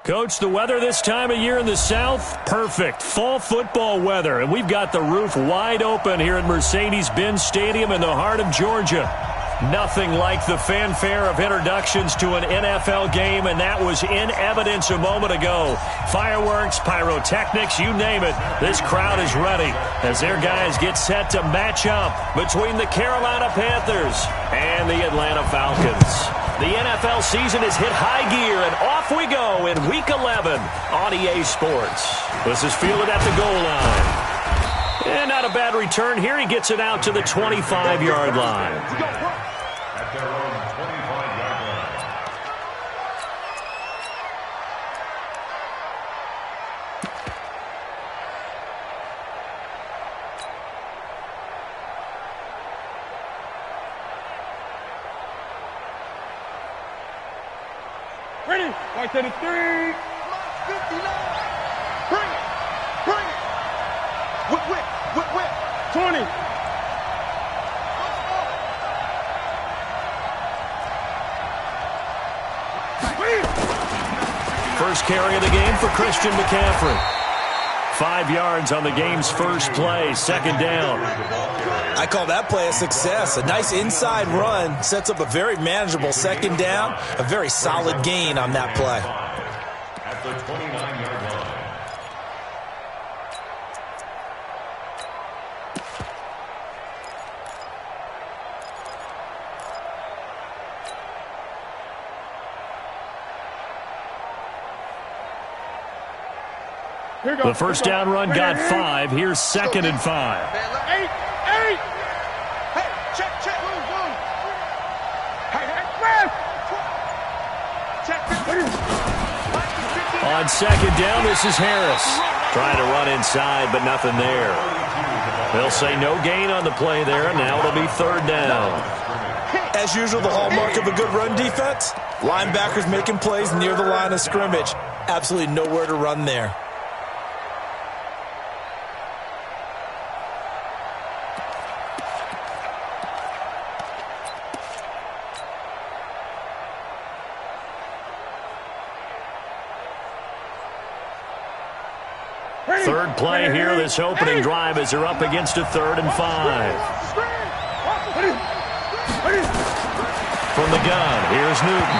Coach, the weather this time of year in the South, perfect. Fall football weather, and we've got the roof wide open here at Mercedes-Benz Stadium in the heart of Georgia. Nothing like the fanfare of introductions to an NFL game, and that was in evidence a moment ago. Fireworks, pyrotechnics, you name it. This crowd is ready as their guys get set to match up between the Carolina Panthers and the Atlanta Falcons. The NFL season has hit high gear, and off we go in Week 11 on EA Sports. This is fielded at the goal line. And not a bad return here. He gets it out to the 25-yard line. At their own 25-yard line. Ready? Right to the 3. 59. Bring it. Bring it. Whip. 20. First carry of the game for Christian McCaffrey. 5 yards on the game's first play, second down. I call that play a success. A nice inside run sets up a very manageable second down. A very solid gain on that play. At the 29-yard line. The first down run got 5. Here's second and 5. 8. Hey, check. Move. Hey, On second down, this is Harris. Trying to run inside, but nothing there. They'll say no gain on the play there. Now it'll be third down. As usual, the hallmark of a good run defense, linebackers making plays near the line of scrimmage. Absolutely nowhere to run there. Third play here, this opening drive as they're up against a 3rd and 5. From the gun, here's Newton.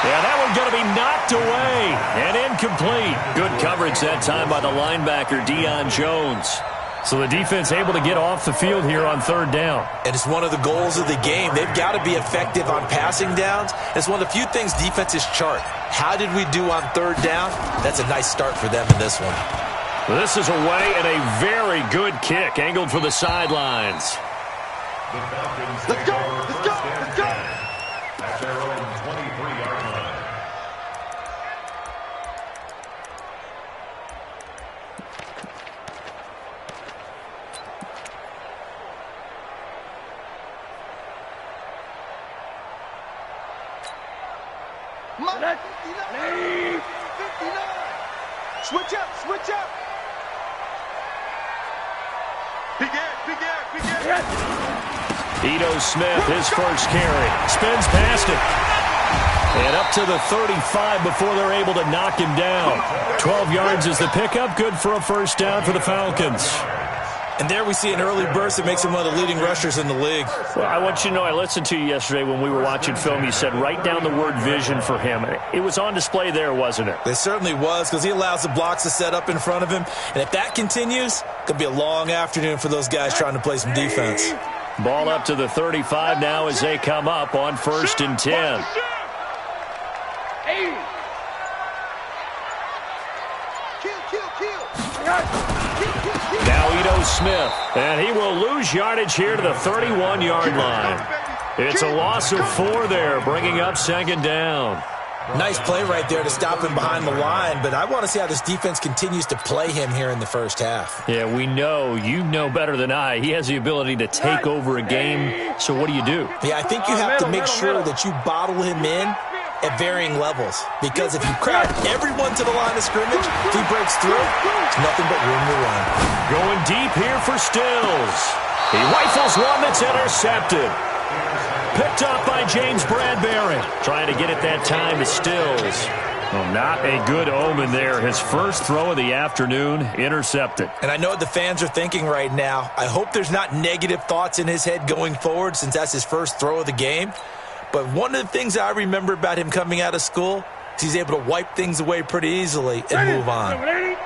Yeah, that one's going to be knocked away and incomplete. Good coverage that time by the linebacker, Deion Jones. So the defense able to get off the field here on third down. And it's one of the goals of the game. They've got to be effective on passing downs. It's one of the few things defenses chart. How did we do on third down? That's a nice start for them in this one. This is away and a very good kick angled for the sidelines. The Falcons Let's go. at their own 23-yard line. Switch up. Big air. Ito Smith, his first carry. Spins past it. And up to the 35 before they're able to knock him down. 12 yards is the pickup. Good for a first down for the Falcons. And there we see an early burst that makes him one of the leading rushers in the league. Well, I want you to know, I listened to you yesterday when we were watching film. You said write down the word vision for him. It was on display there, wasn't it? It certainly was, because he allows the blocks to set up in front of him. And if that continues, it could be a long afternoon for those guys trying to play some defense. Ball up to the 35 now as they come up on 1st and 10. Now Ito Smith, and he will lose yardage here to the 31-yard line. It's a loss of 4 there, bringing up second down. Nice play right there to stop him behind the line, but I want to see how this defense continues to play him here in the first half. Yeah, we know. You know better than I. He has the ability to take over a game, so what do? Yeah, I think you have to make sure that you bottle him in at varying levels, because if you crowd everyone to the line of scrimmage, if he breaks through, it's nothing but room to run. Going deep here for Stills. He rifles one that's intercepted. Picked up by James Bradbury. Trying to get it that time to Stills. Well, not a good omen there. His first throw of the afternoon intercepted. And I know what the fans are thinking right now. I hope there's not negative thoughts in his head going forward since that's his first throw of the game. But one of the things I remember about him coming out of school is he's able to wipe things away pretty easily and move on.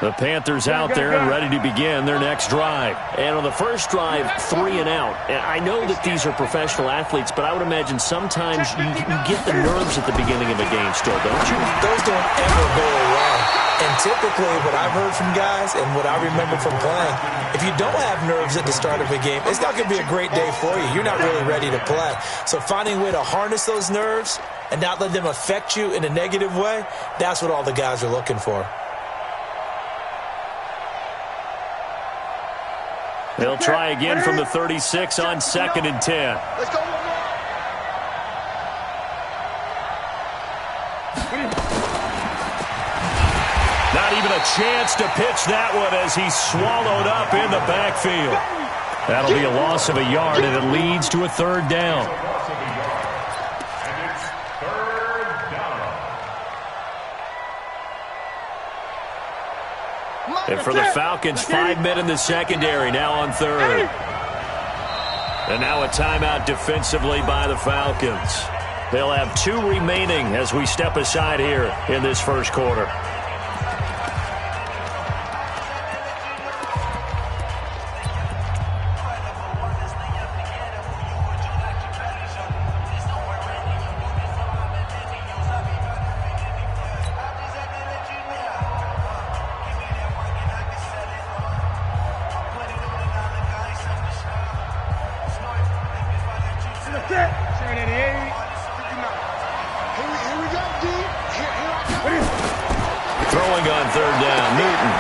The Panthers out there and ready to begin their next drive. And on the first drive, 3 and out. And I know that these are professional athletes, but I would imagine sometimes you get the nerves at the beginning of a game still, don't you? Those don't ever go away. And typically what I've heard from guys and what I remember from playing, if you don't have nerves at the start of a game, it's not going to be a great day for you. You're not really ready to play. So finding a way to harness those nerves and not let them affect you in a negative way, that's what all the guys are looking for. They'll try again from the 36 on 2nd and 10. Let's go. Not even a chance to pitch that one as he's swallowed up in the backfield. That'll be a loss of a yard, and it leads to a 3rd down. And it's 3rd down. And for the Falcons, 5 men in the secondary now on 3rd. And now a timeout defensively by the Falcons. They'll have 2 remaining as we step aside here in this first quarter. Throwing on 3rd down, Newton.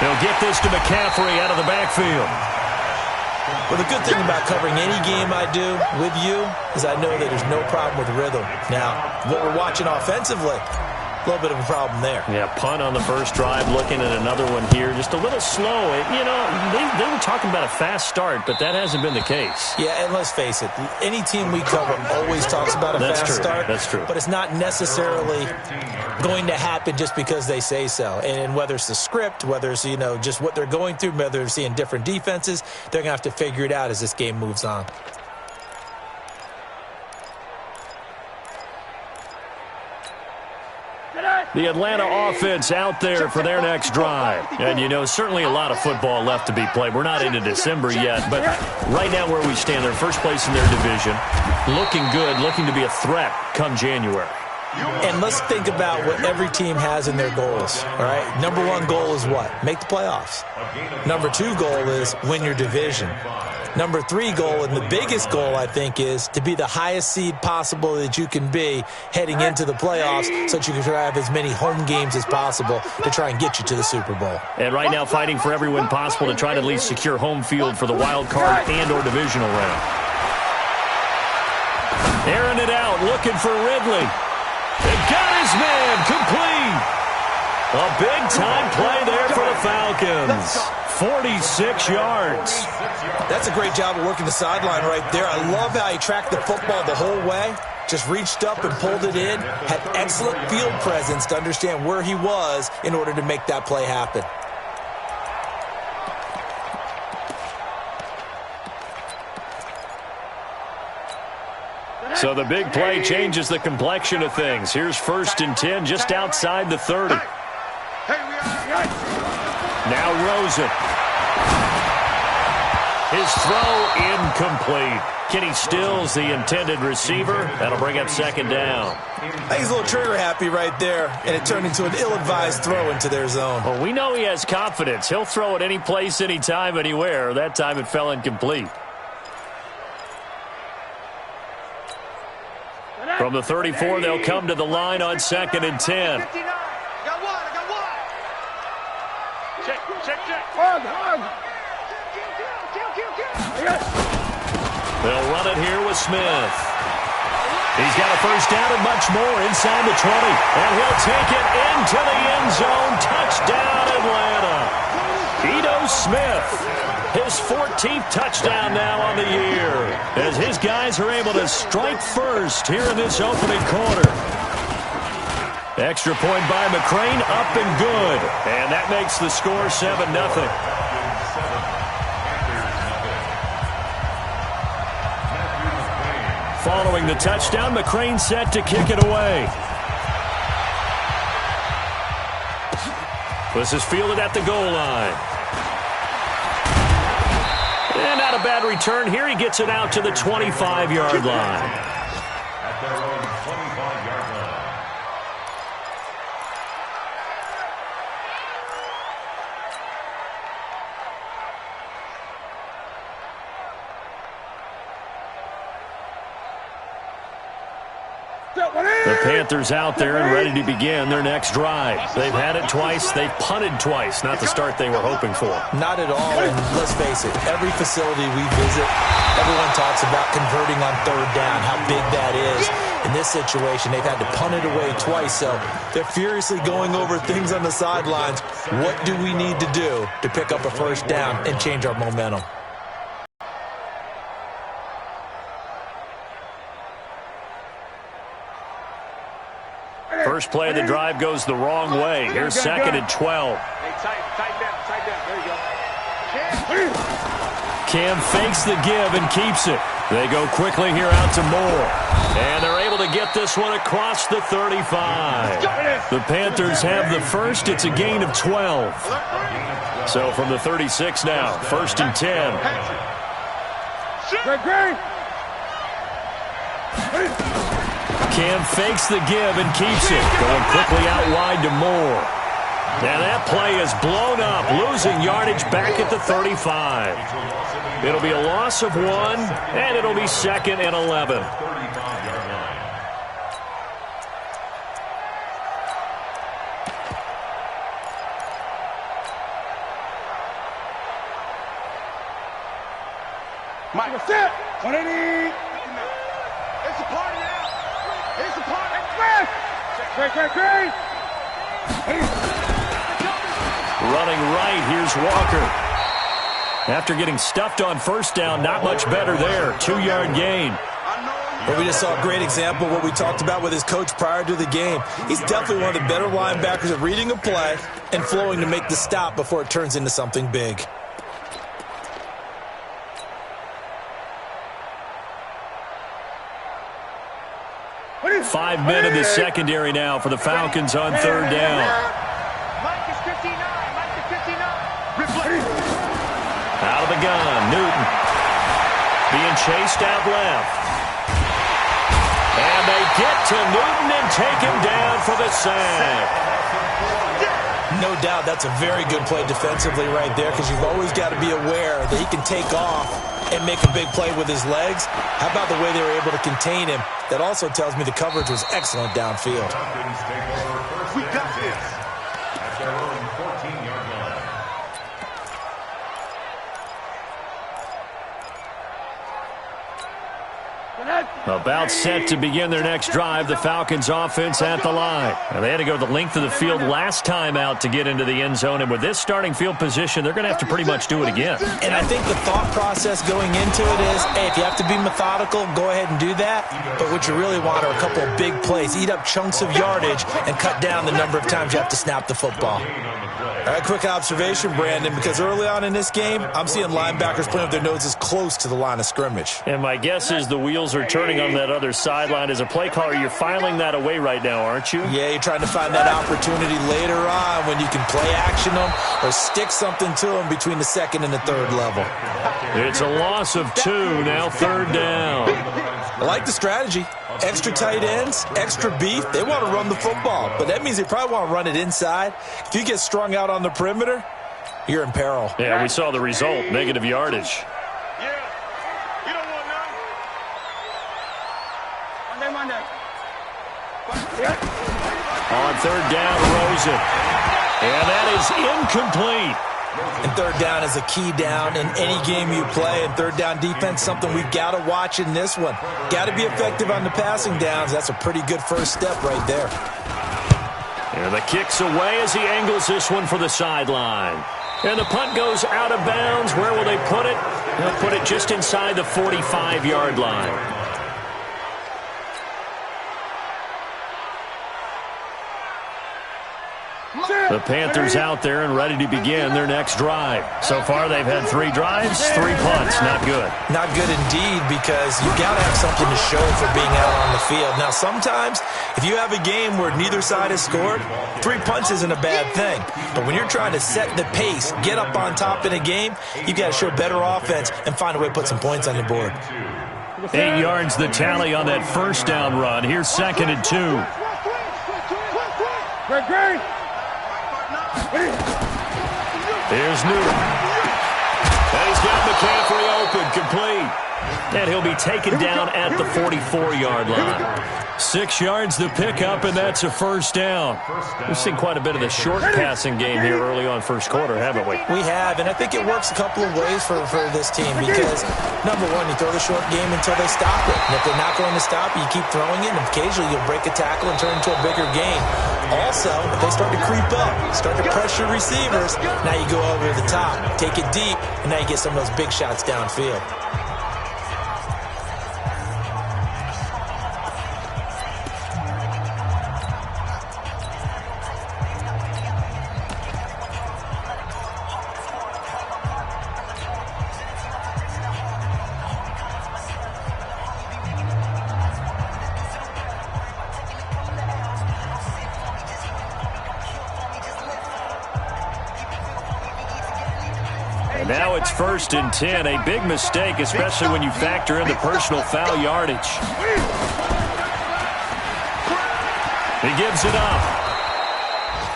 He'll get this to McCaffrey out of the backfield. Well, the good thing about covering any game I do with you is I know that there's no problem with rhythm. Now, what we're watching offensively, a little bit of a problem there. Yeah, punt on the first drive, looking at another one here. Just a little slow. You know, they were talking about a fast start, but that hasn't been the case. Yeah, and let's face it, any team we cover always talks about a fast start. That's true. But it's not necessarily going to happen just because they say so. And whether it's the script, whether it's, you know, just what they're going through, whether they're seeing different defenses, they're going to have to figure it out as this game moves on. The Atlanta offense out there for their next drive. And, you know, certainly a lot of football left to be played. We're not into December yet, but right now where we stand, they're first place in their division. Looking good, looking to be a threat come January. And let's think about what every team has in their goals, all right? Number 1 goal is what? Make the playoffs. Number 2 goal is win your division. Number 3 goal, and the biggest goal, I think, is to be the highest seed possible that you can be heading into the playoffs so that you can try to have as many home games as possible to try and get you to the Super Bowl. And right now fighting for every win possible to try to at least secure home field for the wild card and or divisional round. Airing it out, looking for Ridley. And got his man complete. A big-time play there for the Falcons. 46 yards. That's a great job of working the sideline right there. I love how he tracked the football the whole way. Just reached up and pulled it in. Had excellent field presence to understand where he was in order to make that play happen. So the big play changes the complexion of things. Here's 1st and 10 just outside the 30. Now Rosen. His throw incomplete. Kenny Stills, the intended receiver. That'll bring up 2nd down. I think he's a little trigger happy right there, and it turned into an ill-advised throw into their zone. Well, we know he has confidence. He'll throw it any place, anytime, anywhere. That time it fell incomplete. From the 34, they'll come to the line on 2nd and 10. They'll run it here with Smith. He's got a first down and much more inside the 20. And he'll take it into the end zone. Touchdown, Atlanta. Ito Smith. His 14th touchdown now on the year as his guys are able to strike first here in this opening quarter. Extra point by McCrane, up and good. And that makes the score 7-0. Following the touchdown, McCrane set to kick it away. This is fielded at the goal line. And not a bad return here. He gets it out to the 25-yard line. At their own 25-yard line. The Panthers out there and ready to begin their next drive. They've had it twice. They've punted twice. Not the start they were hoping for. Not at all, and let's face it, every facility we visit, everyone talks about converting on third down, how big that is. In this situation, they've had to punt it away twice, so they're furiously going over things on the sidelines. What do we need to do to pick up a first down and change our momentum? First play of the drive goes the wrong way. Here's 2nd and 12. Hey, tighten down. There you go. Cam fakes the give and keeps it. They go quickly here out to Moore. And they're able to get this one across the 35. The Panthers have the first. It's a gain of 12. So from the 36 now, 1st and 10. Cam fakes the give and keeps it. Going quickly out wide to Moore. And that play is blown up, losing yardage back at the 35. It'll be a loss of 1, and it'll be 2nd and 11. Mike, what's that? 180. It's a party now. It's a party. Great. Running right, here's Walker. After getting stuffed on first down, not much better there. 2-yard gain. Well, we just saw a great example of what we talked about with his coach prior to the game. He's definitely one of the better linebackers at reading a play and flowing to make the stop before it turns into something big. Five men in the secondary now for the Falcons on third down. Mike is 59. Out of the gun, Newton. Being chased out left. And they get to Newton and take him down for the sack. No doubt that's a very good play defensively right there, because you've always got to be aware that he can take off and make a big play with his legs. How about the way they were able to contain him? That also tells me the coverage was excellent downfield. We got this. At their own 14-yard line. About set to begin their next drive, the Falcons offense at the line. And they had to go the length of the field last time out to get into the end zone. And with this starting field position, they're going to have to pretty much do it again. And I think the thought process going into it is, hey, if you have to be methodical, go ahead and do that. But what you really want are a couple of big plays. Eat up chunks of yardage and cut down the number of times you have to snap the football. All right, quick observation, Brandon, because early on in this game, I'm seeing linebackers playing with their noses close to the line of scrimmage. And my guess is the wheels are turning on that other sideline. As a play caller, you're filing that away right now, aren't you? Yeah, you're trying to find that opportunity later on when you can play action them or stick something to them between the 2nd and the 3rd level. It's a loss of 2, now 3rd down. I like the strategy. Extra tight ends, extra beef. They want to run the football, but that means they probably want to run it inside. If you get strung out on the perimeter, you're in peril. Yeah, we saw the result, negative yardage. Yeah. You don't want none. Monday. On 3rd down, Rosen. And that is incomplete. And 3rd down is a key down in any game you play. And 3rd down defense, something we've got to watch in this one. Got to be effective on the passing downs. That's a pretty good first step right there. And the kick's away as he angles this one for the sideline. And the punt goes out of bounds. Where will they put it? They'll put it just inside the 45-yard line. The Panthers out there and ready to begin their next drive. So far, they've had 3 drives, 3 punts. Not good. Not good indeed, because you've got to have something to show for being out on the field. Now, sometimes, if you have a game where neither side has scored, 3 punts isn't a bad thing. But when you're trying to set the pace, get up on top in a game, you've got to show better offense and find a way to put some points on the board. 8 yards the tally on that first down run. Here's 2nd and 2. Great. Here's Newton. And he's got McCaffrey open, complete. And he'll be taken down at the 44-yard line. 6 yards the pickup, and that's a first down. We've seen quite a bit of the short passing game here early on first quarter, haven't we? We have, and I think it works a couple of ways for this team because, number one, you throw the short game until they stop it. And if they're not going to stop it, you keep throwing it, and occasionally you'll break a tackle and turn it into a bigger game. Also, if they start to creep up, start to pressure receivers, now you go over the top, take it deep, and now you get some of those big shots downfield. Now it's 1st and 10. A big mistake, especially when you factor in the personal foul yardage. He gives it up.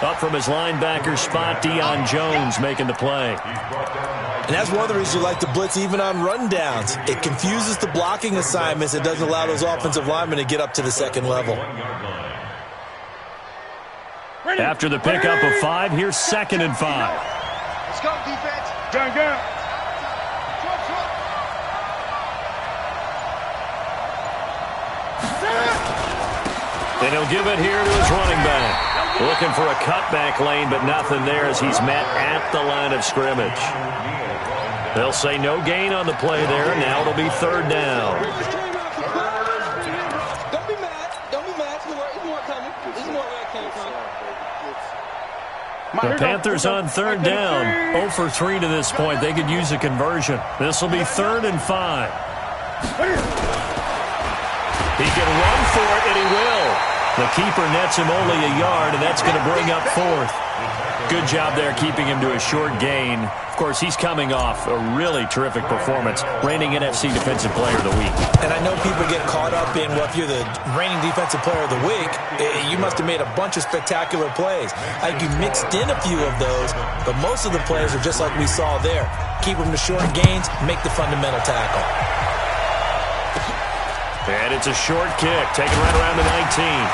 Up from his linebacker spot, Deion Jones making the play. And that's one of the reasons you like to blitz even on rundowns. It confuses the blocking assignments. It doesn't allow those offensive linemen to get up to the second level. After the pickup of 5, here's 2nd and 5. Let's go, defense. Go. And he'll give it here to his running back. Looking for a cutback lane, but nothing there as he's met at the line of scrimmage. They'll say no gain on the play there. Now it'll be 3rd down. Don't be mad. Don't be mad. It's more coming. This is more where it came from. The Panthers on 3rd down. 0 for 3 to this point. They could use a conversion. This will be 3rd and 5. He can run for it, and he will. The keeper nets him only a yard, and that's going to bring up 4th. Good job there keeping him to a short gain. Of course, he's coming off a really terrific performance, reigning NFC Defensive Player of the Week. And I know people get caught up in, well, if you're the reigning Defensive Player of the Week, you must have made a bunch of spectacular plays. I think you mixed in a few of those, but most of the plays are just like we saw there. Keep them to short gains, make the fundamental tackle. And it's a short kick, taken right around the 19.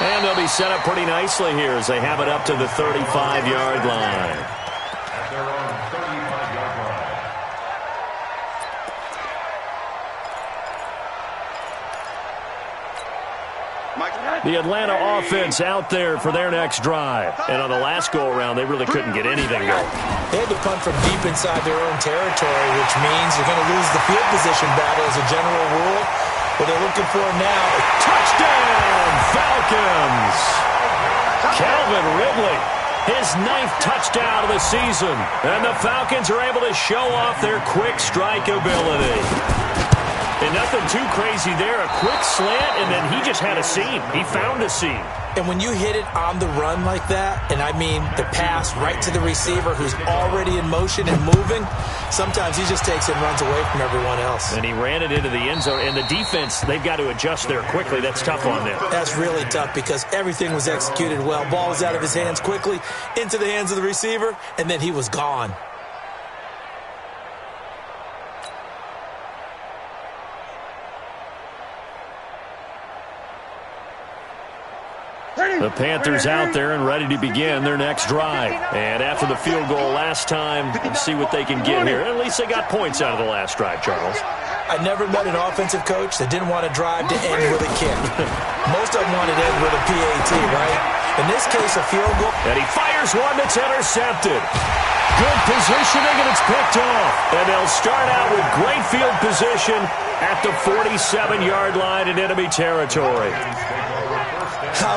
And they'll be set up pretty nicely here as they have it up to the 35-yard line. At their own 35-yard line. The Atlanta offense out there for their next drive. And on the last go-around, they really couldn't get anything going. They had to punt from deep inside their own territory, which means you're going to lose the field position battle as a general rule. What they're looking for now, Touchdown, Falcons! Calvin Ridley, his 9th touchdown of the season. And the Falcons are able to show off their quick strike ability. And nothing too crazy there. A quick slant, and then he just had a seam. He found a seam. and when you hit it on the run like that, and I mean the pass right to the receiver who's already in motion and moving, sometimes he just takes it and runs away from everyone else. And he ran it into the end zone, and the defense, they've got to adjust there quickly. That's tough on them. That's really tough because everything was executed well. Ball was out of his hands quickly, into the hands of the receiver, and then he was gone. The Panthers out there and ready to begin their next drive. And after the field goal last time, let's see what they can get here. At least they got points out of the last drive, Charles. I never met an offensive coach that didn't want to drive to end with a kick. Most of them wanted to end with a PAT, right? In this case, a field goal. And he fires one that's intercepted. Good positioning, and it's picked off. And they'll start out with great field position at the 47-yard line in enemy territory.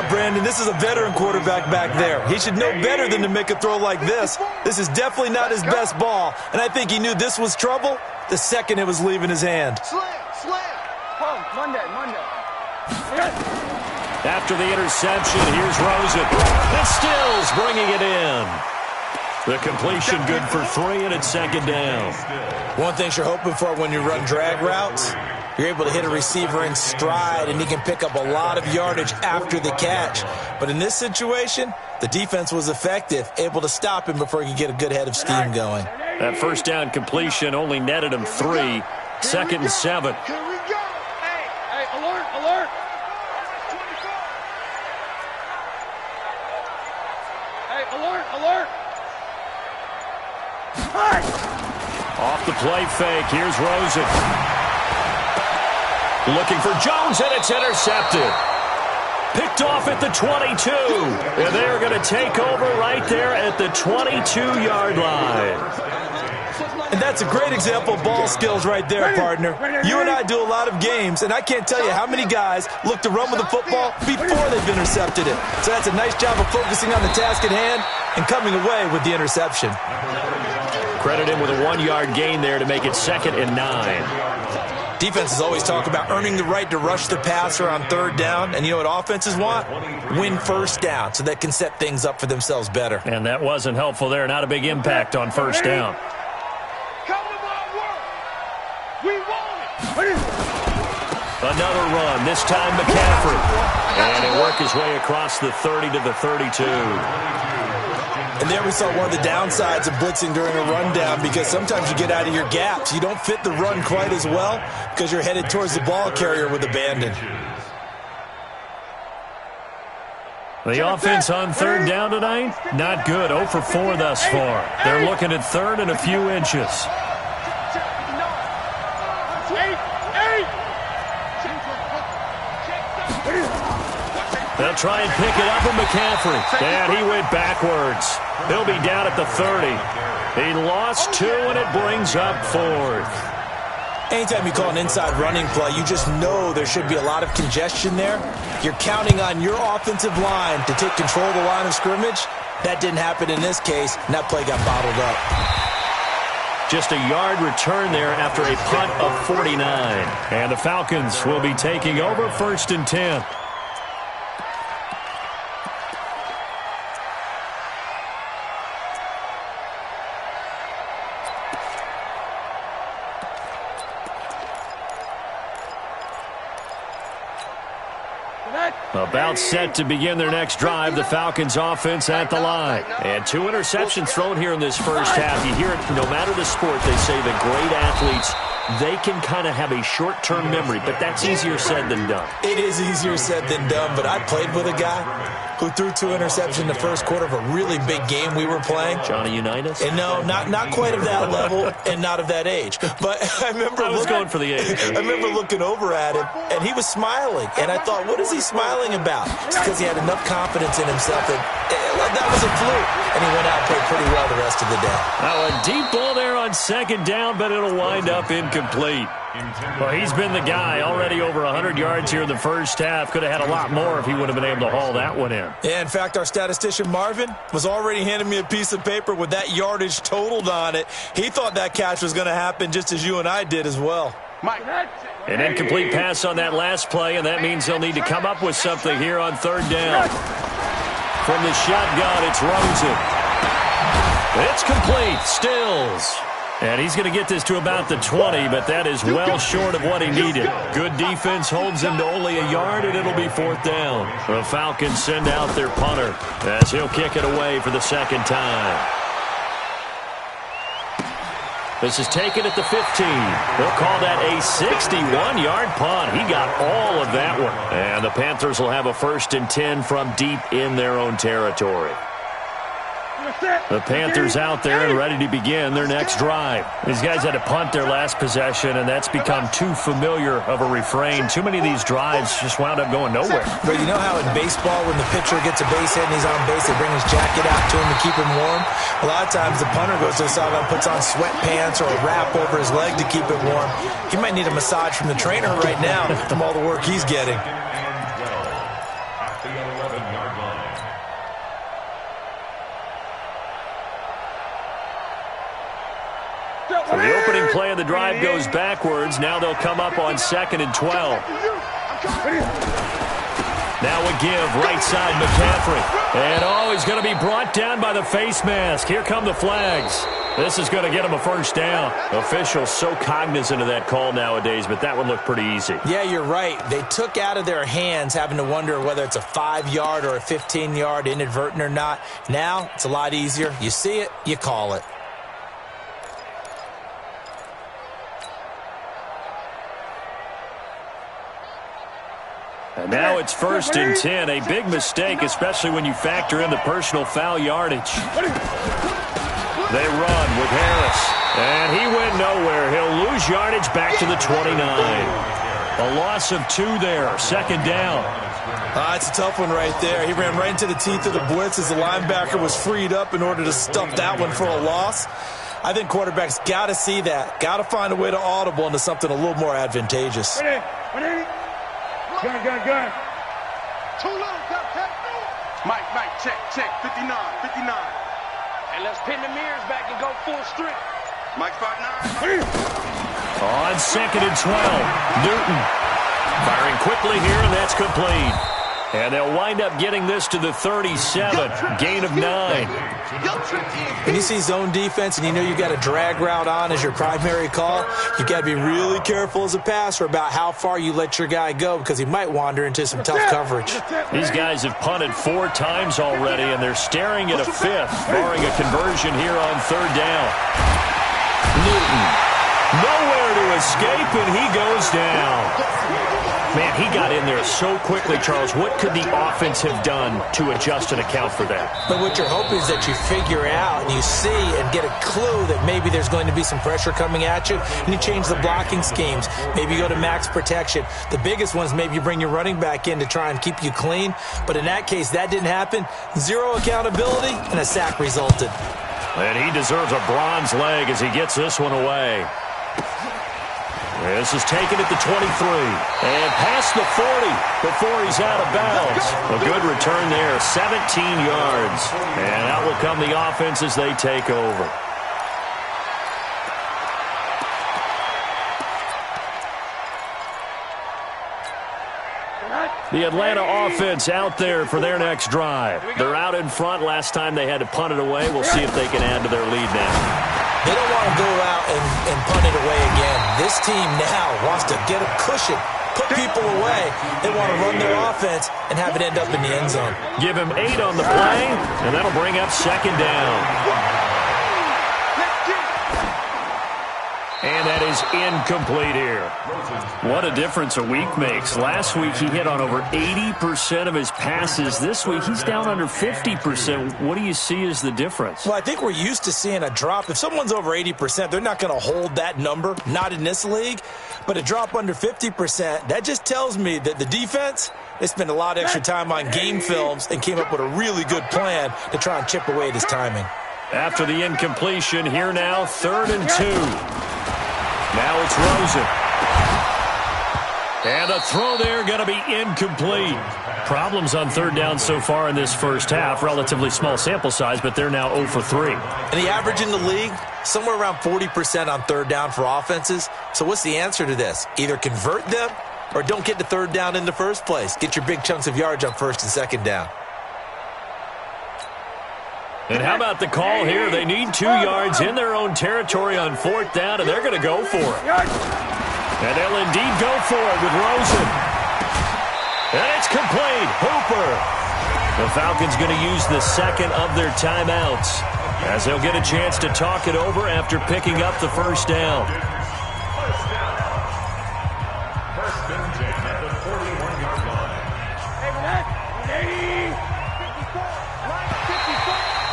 Brandon, this is a veteran quarterback back there. He should know better than to make a throw like this. This is definitely not his best ball, and I think he knew this was trouble the second it was leaving his hand. Slam. Home, Monday. After the interception, here's Rosen. And Stills bringing it in. The completion good for 3, and it's second down. One thing you're hoping for when you run drag routes, you're able to hit a receiver in stride, and he can pick up a lot of yardage after the catch. But in this situation, the defense was effective, able to stop him before he could get a good head of steam going. That first down completion only netted him 3. Second and 7. Here we go. Hey, alert. Hey, alert. Off the play fake, here's Rosen. Looking for Jones, and it's intercepted. Picked off at the 22. And they're going to take over right there at the 22-yard line. And that's a great example of ball skills right there, partner. You and I do a lot of games, and I can't tell you how many guys look to run with the football before they've intercepted it. So that's a nice job of focusing on the task at hand and coming away with the interception. Credit him with a 1-yard gain there to make it second and 9. Defenses always talk about earning the right to rush the passer on third down, and you know what offenses want? Win first down so they can set things up for themselves better. And that wasn't helpful there. Not a big impact on first down. Come to my work. We want it. Another run, this time McCaffrey. And he'll work his way across the 30 to the 32. And there we saw one of the downsides of blitzing during a rundown, because sometimes you get out of your gaps. You don't fit the run quite as well because you're headed towards the ball carrier with abandon. The offense on third down tonight, not good. 0 for 4 thus far. They're looking at third and a few inches. They'll try and pick it up with McCaffrey. And he went backwards. He'll be down at the 30. He lost 2, and it brings up 4th. Anytime you call an inside running play, you just know there should be a lot of congestion there. You're counting on your offensive line to take control of the line of scrimmage. That didn't happen in this case, and that play got bottled up. Just a yard return there after a punt of 49. And the Falcons will be taking over first and 10. About set to begin their next drive, the Falcons offense at the line. And 2 interceptions thrown here in this first half. You hear it, no matter the sport, they say the great athletes, they can kind of have a short-term memory, but that's easier said than done. It is easier said than done, but I played with a guy who threw 2 interceptions in the first quarter of a really big game we were playing. Johnny Unitas? And no, not quite of that level and not of that age. But I was going for the age. I remember looking over at him, and he was smiling. And I thought, what is he smiling about? It's because he had enough confidence in himself that was a fluke. And he went out and played pretty well the rest of the day. Now a deep ball there on second down, but it'll wind up incomplete. Well, he's been the guy, already over 100 yards here in the first half. Could have had a lot more if he would have been able to haul that one in. Yeah, in fact, our statistician Marvin was already handing me a piece of paper with that yardage totaled on it. He thought that catch was going to happen just as you and I did as well. An incomplete pass on that last play, and that means they'll need to come up with something here on third down. From the shotgun, it's Rosen. It's complete. Stills. And he's going to get this to about the 20, but that is well short of what he needed. Good defense holds him to only a yard, and it'll be fourth down. The Falcons send out their punter as he'll kick it away for the second time. This is taken at the 15. They'll call that a 61-yard punt. He got all of that one. And the Panthers will have a first and 10 from deep in their own territory. The Panthers out there and ready to begin their next drive. These guys had to punt their last possession, and that's become too familiar of a refrain. Too many of these drives just wound up going nowhere. But you know how in baseball, when the pitcher gets a base hit and he's on base, they bring his jacket out to him to keep him warm? A lot of times the punter goes to the sideline, puts on sweatpants or a wrap over his leg to keep it warm. He might need a massage from the trainer right now from all the work he's getting. At the So the opening play of the drive goes backwards. Now they'll come up on 2nd and 12. Now a give, right side, McCaffrey. And, he's going to be brought down by the face mask. Here come the flags. This is going to get him a first down. Officials so cognizant of that call nowadays, but that one looked pretty easy. Yeah, you're right. They took out of their hands having to wonder whether it's a 5-yard or a 15-yard inadvertent or not. Now it's a lot easier. You see it, you call it. And now it's 1st and 10. A big mistake, especially when you factor in the personal foul yardage. They run with Harris. And he went nowhere. He'll lose yardage back to the 29. A loss of 2 there. 2nd down. It's a tough one right there. He ran right into the teeth of the blitz as the linebacker was freed up in order to stuff that one for a loss. I think quarterbacks got to see that. Got to find a way to audible into something a little more advantageous. Gun. Too low, Mike, check, 59. And let's pin the mirrors back and go full strength. Mike, 5'9". On 2nd and 12, Newton firing quickly here, and that's complete. And they'll wind up getting this to the 37, gain of 9. When you see zone defense and you know you got a drag route on as your primary call, you got to be really careful as a passer about how far you let your guy go because he might wander into some tough coverage. These guys have punted 4 times already, and they're staring at a 5th, barring a conversion here on 3rd down. Newton, nowhere to escape, and he goes down. Man, he got in there so quickly, Charles. What could the offense have done to adjust and account for that? But what you're hoping is that you figure out and you see and get a clue that maybe there's going to be some pressure coming at you, and you change the blocking schemes. Maybe you go to max protection. The biggest one is maybe you bring your running back in to try and keep you clean. But in that case, that didn't happen. 0 accountability, and a sack resulted. And he deserves a bronze leg as he gets this one away. This is taken at the 23. And past the 40 before he's out of bounds. A good return there, 17 yards. And out will come the offense as they take over. The Atlanta offense out there for their next drive. They're out in front. Last time they had to punt it away. We'll see if they can add to their lead now. They don't want to go out and punt it away again. This team now wants to get a cushion, put people away. They want to run their offense and have it end up in the end zone. Give him 8 on the play, and that'll bring up 2nd down. And that is incomplete here. What a difference a week makes. Last week he hit on over 80% of his passes. This week he's down under 50%. What do you see as the difference? Well, I think we're used to seeing a drop. If someone's over 80%, they're not going to hold that number, not in this league. But a drop under 50%, that just tells me that the defense, they spent a lot of extra time on game films and came up with a really good plan to try and chip away at his timing. After the incompletion, here now, 3rd and 2. Now it's Rosen. And a throw there going to be incomplete. Problems on 3rd down so far in this first half. Relatively small sample size, but they're now 0 for 3. And the average in the league, somewhere around 40% on 3rd down for offenses. So what's the answer to this? Either convert them or don't get to 3rd down in the first place. Get your big chunks of yards on 1st and 2nd down. And how about the call here? They need 2 yards in their own territory on 4th down, and they're going to go for it. And they'll indeed go for it with Rosen. And it's complete. Hooper. The Falcons going to use the 2nd of their timeouts as they'll get a chance to talk it over after picking up the 1st down. First and 10 at the 41-yard line.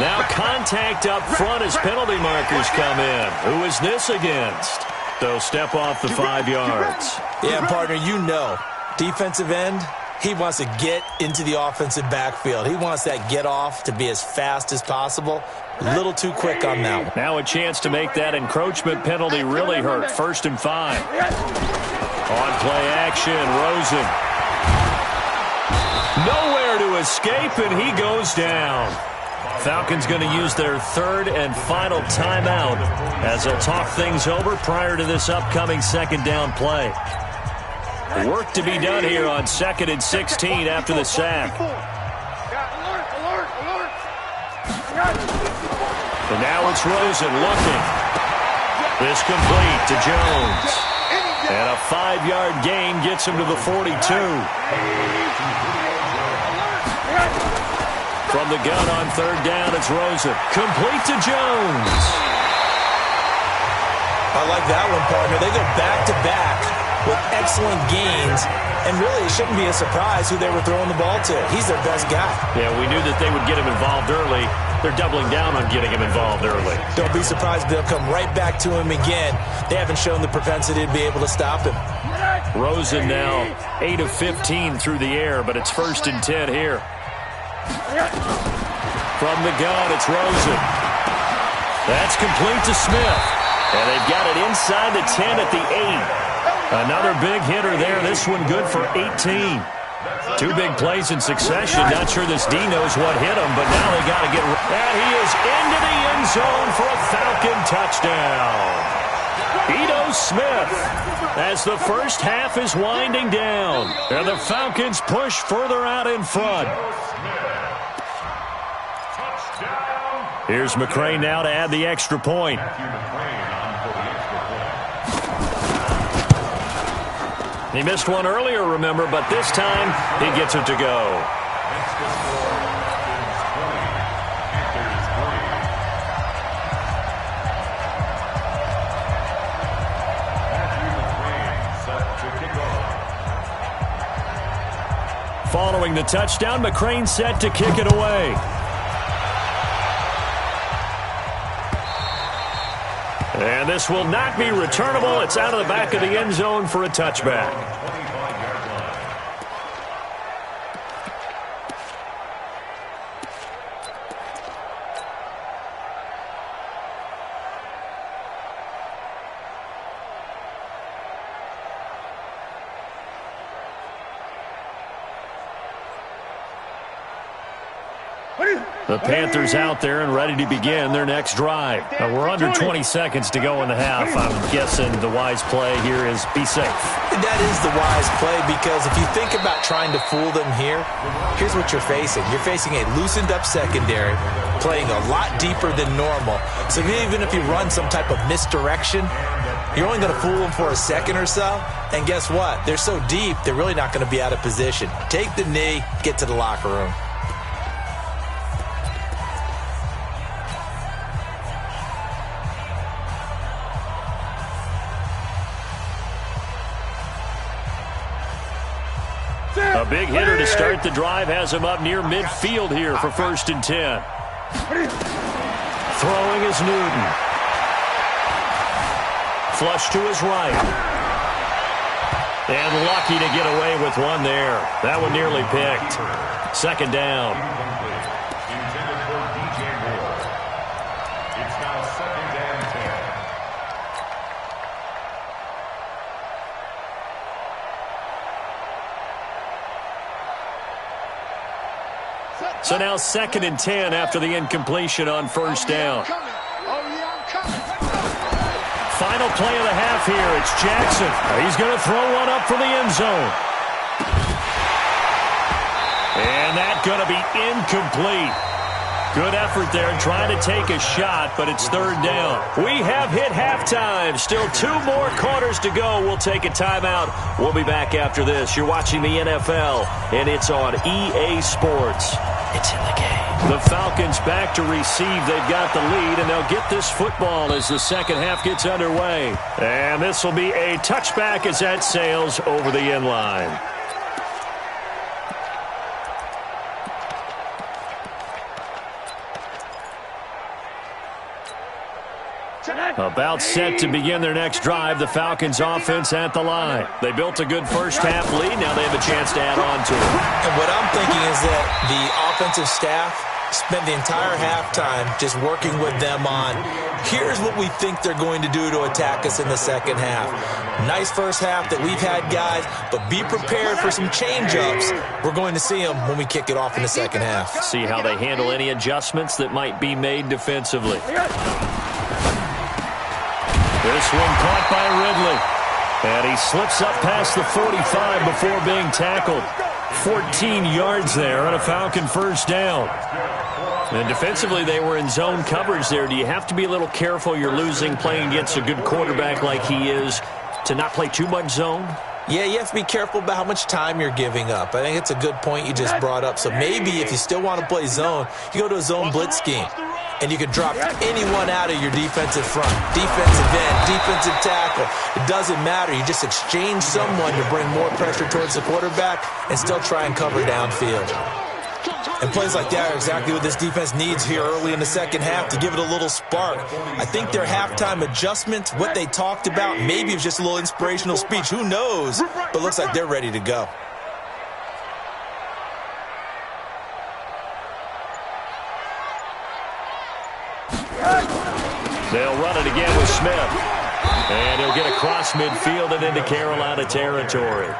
Now contact up front as penalty markers come in. Who is this against? They'll step off the 5 yards. Yeah, partner, you know, defensive end, he wants to get into the offensive backfield. He wants that get off to be as fast as possible. A little too quick on that one. Now a chance to make that encroachment penalty really hurt. 1st and 5. On play action, Rosen. Nowhere to escape, and he goes down. Falcons going to use their third and final timeout as they'll talk things over prior to this upcoming second down play. Work to be done here on 2nd and 16 after the sack. And now it's Rosen looking. This complete to Jones. And a 5-yard gain gets him to the 42. From the gun on third down, it's Rosen. Complete to Jones. I like that one, partner. They go back-to-back with excellent gains, and really it shouldn't be a surprise who they were throwing the ball to. He's their best guy. Yeah, we knew that they would get him involved early. They're doubling down on getting him involved early. Don't be surprised if they'll come right back to him again. They haven't shown the propensity to be able to stop him. Rosen now 8 of 15 through the air, but it's 1st and 10 here. From the gun, it's Rosen. That's complete to Smith. And they've got it inside the 10 at the 8. Another big hitter there. This one good for 18. 2 big plays in succession. Not sure this D knows what hit him, but now they got to get... And he is into the end zone for a Falcon touchdown. Ito Smith as the first half is winding down. And the Falcons push further out in front. Here's McCray now to add the extra point. He missed one earlier, remember, but this time he gets it to go. Following the touchdown, McCray set to kick it away. And this will not be returnable. It's out of the back of the end zone for a touchback. The Panthers out there and ready to begin their next drive. Now we're under 20 seconds to go in the half. I'm guessing the wise play here is be safe. That is the wise play, because if you think about trying to fool them here, here's what you're facing. You're facing a loosened up secondary, playing a lot deeper than normal. So even if you run some type of misdirection, you're only going to fool them for a second or so. And guess what? They're so deep, they're really not going to be out of position. Take the knee, get to the locker room. A big hitter to start the drive has him up near midfield here for 1st and 10. Throwing is Newton. Flush to his right. And lucky to get away with one there. That one nearly picked. 2nd down. Intended for DJ Moore. It's now 2nd and 10. So now 2nd and 10 after the incompletion on 1st down. Final play of the half here. It's Jackson. He's going to throw one up for the end zone. And that's going to be incomplete. Good effort there trying to take a shot, but it's 3rd down. We have hit halftime. Still 2 more quarters to go. We'll take a timeout. We'll be back after this. You're watching the NFL, and it's on EA Sports. It's in the game. The Falcons back to receive. They've got the lead, and they'll get this football as the second half gets underway. And this will be a touchback as that sails over the end line. About set to begin their next drive. The Falcons offense at the line. They built a good first half lead. Now they have a chance to add on to it. And what I'm thinking is that the offensive staff spent the entire halftime just working with them on, here's what we think they're going to do to attack us in the second half. Nice first half that we've had, guys, but be prepared for some change-ups. We're going to see them when we kick it off in the second half. See how they handle any adjustments that might be made defensively. This one caught by Ridley. And he slips up past the 45 before being tackled. 14 yards there on a Falcon first down. And defensively, they were in zone coverage there. Do you have to be a little careful? You're losing playing against a good quarterback like he is to not play too much zone? Yeah, you have to be careful about how much time you're giving up. I think it's a good point you just brought up. So maybe if you still want to play zone, you go to a zone blitz scheme. And you can drop anyone out of your defensive front, defensive end, defensive tackle. It doesn't matter. You just exchange someone to bring more pressure towards the quarterback and still try and cover downfield. And plays like that are exactly what this defense needs here early in the second half to give it a little spark. I think their halftime adjustment, what they talked about, maybe it was just a little inspirational speech. Who knows? But it looks like they're ready to go. They'll run it again with Smith. And he'll get across midfield and into Carolina territory.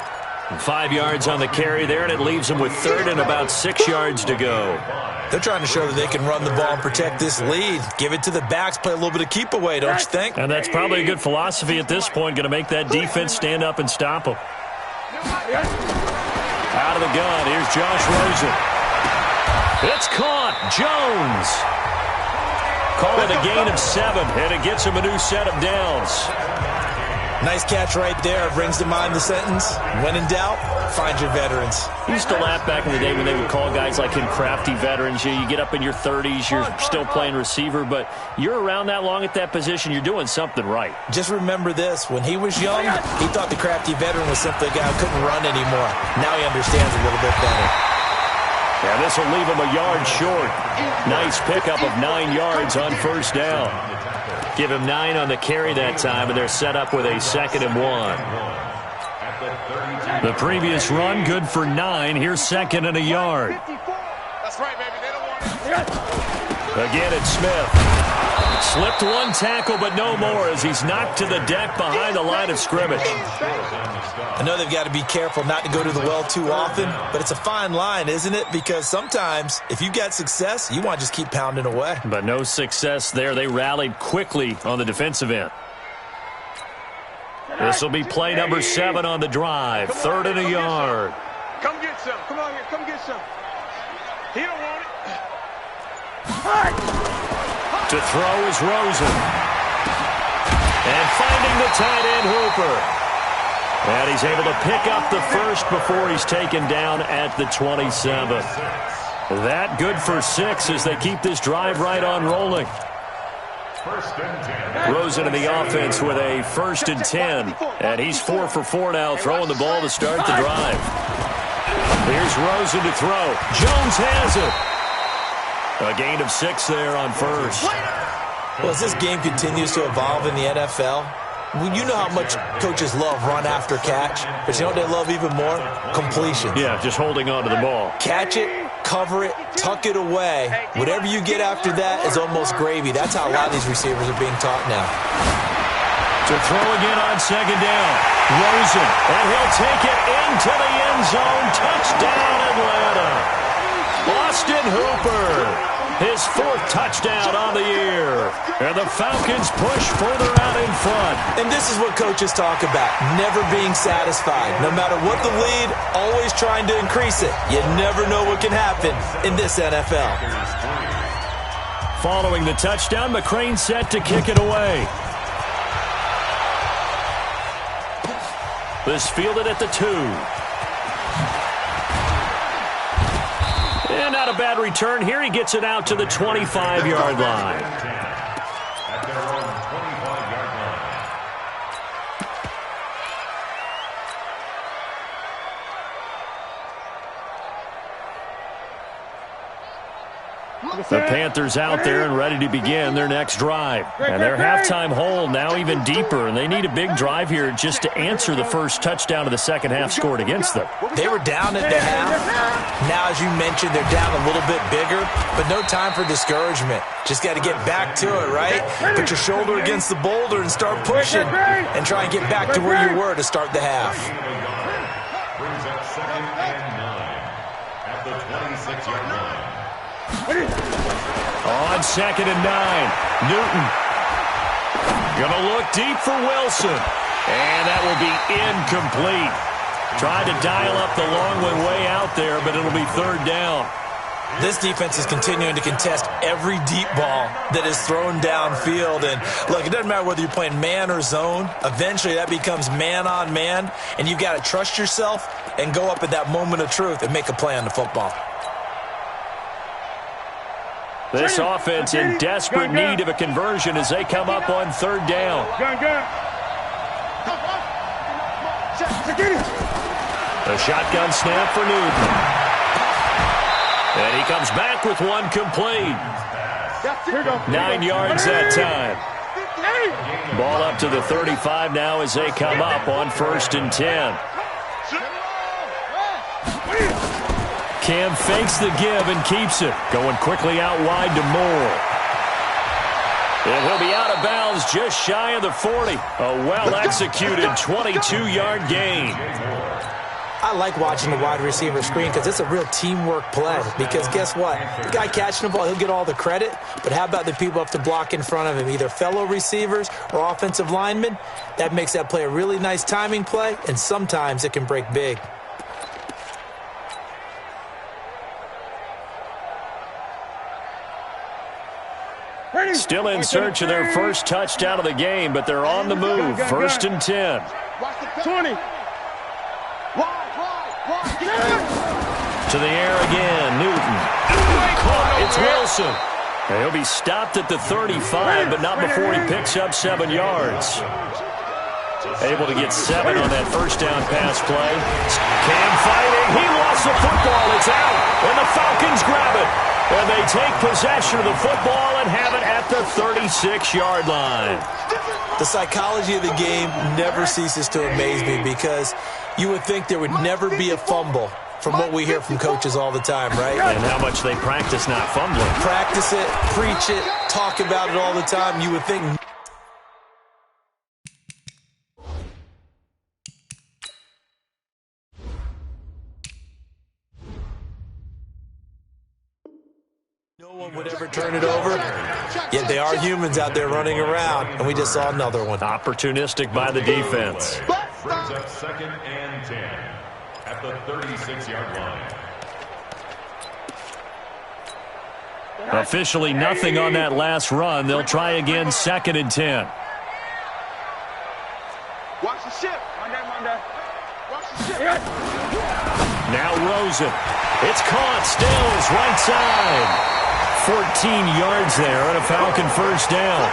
5 yards on the carry there, and it leaves them with third and about 6 yards to go. They're trying to show that they can run the ball and protect this lead. Give it to the backs, play a little bit of keep away, don't you think? And that's probably a good philosophy at this point, going to make that defense stand up and stop them. Out of the gun, here's Josh Rosen. It's caught. Jones. Call it a gain of 7, and it gets him a new set of downs. Nice catch right there. Brings to mind the sentence, when in doubt, find your veterans. I used to laugh back in the day when they would call guys like him crafty veterans. You get up in your 30s, you're still playing receiver, but you're around that long at that position, you're doing something right. Just remember this. When he was young, he thought the crafty veteran was simply a guy who couldn't run anymore. Now he understands a little bit better. Yeah, this will leave him a yard short. Nice pickup of 9 yards on first down. Give him 9 on the carry that time, and they're set up with a 2nd and 1. The previous run, good for 9. Here's 2nd and a yard. That's right, baby. They don't want it. Again, it's Smith. Slipped one tackle, but no more as he's knocked to the deck behind the line of scrimmage. I know they've got to be careful not to go to the well too often, but it's a fine line, isn't it? Because sometimes, if you get success, you want to just keep pounding away. But no success there. They rallied quickly on the defensive end. This will be play number 7 on the drive. 3rd and a yard. Come get some. Come on here. Come get some. He don't want it. To throw is Rosen. And finding the tight end, Hooper. And he's able to pick up the first before he's taken down at the 27. That good for 6 as they keep this drive right on rolling. Rosen in the offense with a 1st and 10. And he's 4 for 4 now, throwing the ball to start the drive. Here's Rosen to throw. Jones has it. A gain of 6 there on first. Well, as this game continues to evolve in the NFL, you know how much coaches love run after catch, but you know what they love even more? Completion. Yeah, just holding on to the ball. Catch it, cover it, tuck it away. Whatever you get after that is almost gravy. That's how a lot of these receivers are being taught now. To throw again on 2nd down. Rosen, and he'll take it into the end zone. Touchdown, Atlanta. Austin Hooper. His 4th touchdown on the year. And the Falcons push further out in front. And this is what coaches talk about, never being satisfied. No matter what the lead, always trying to increase it. You never know what can happen in this NFL. Following the touchdown, McCrane set to kick it away. This fielded at the 2. And not a bad return here. He gets it out to the 25-yard line. At their own 25-yard The Panthers out there and ready to begin their next drive. And their halftime hole now even deeper, and they need a big drive here just to answer the first touchdown of the second half scored against them. They were down at the half. Now, as you mentioned, they're down a little bit bigger, but no time for discouragement. Just got to get back to it, right? Put your shoulder against the boulder and start pushing and try and get back to where you were to start the half. Brings up 2nd and 9 at the 26-yard line. On 2nd and 9, Newton. Gonna look deep for Wilson. And that will be incomplete. Tried to dial up the long one way out there, but it'll be 3rd down. This defense is continuing to contest every deep ball that is thrown downfield. And, look, it doesn't matter whether you're playing man or zone. Eventually, that becomes man on man, and you've got to trust yourself and go up at that moment of truth and make a play on the football. This offense in desperate need of a conversion as they come up on 3rd down. A shotgun snap for Newton. And he comes back with one complete. 9 yards that time. Ball up to the 35 now as they come up on 1st and 10. Cam fakes the give and keeps it. Going quickly out wide to Moore. And he'll be out of bounds just shy of the 40. A well-executed 22-yard gain. I like watching the wide receiver screen because it's a real teamwork play. Because guess what? The guy catching the ball, he'll get all the credit. But how about the people up to block in front of him, either fellow receivers or offensive linemen? That makes that play a really nice timing play, and sometimes it can break big. Still in search of their first touchdown of the game, but they're on the move. 1st and 10. 20. To the air again, Newton. Caught, it's Wilson. He'll be stopped at the 35, but not before he picks up 7 yards. Able to get 7 on that first down pass play. Cam fighting. He lost the football. It's out. And the Falcons grab it. And they take possession of the football and have it at the 36-yard line. The psychology of the game never ceases to amaze me because you would think there would never be a fumble from what we hear from coaches all the time, right? And how much they practice not fumbling. Practice it, preach it, talk about it all the time. You would think... no one would ever turn it over, yet they are humans out there running around, and we just saw another one. Opportunistic by the defense. Brings up 2nd and 10 at the 36-yard line. Officially nothing on that last run. They'll try again 2nd and 10. Watch the ship. Monday. Watch the ship. Now Rosen. It's caught. Stills right side. 14 yards there on a Falcon first down.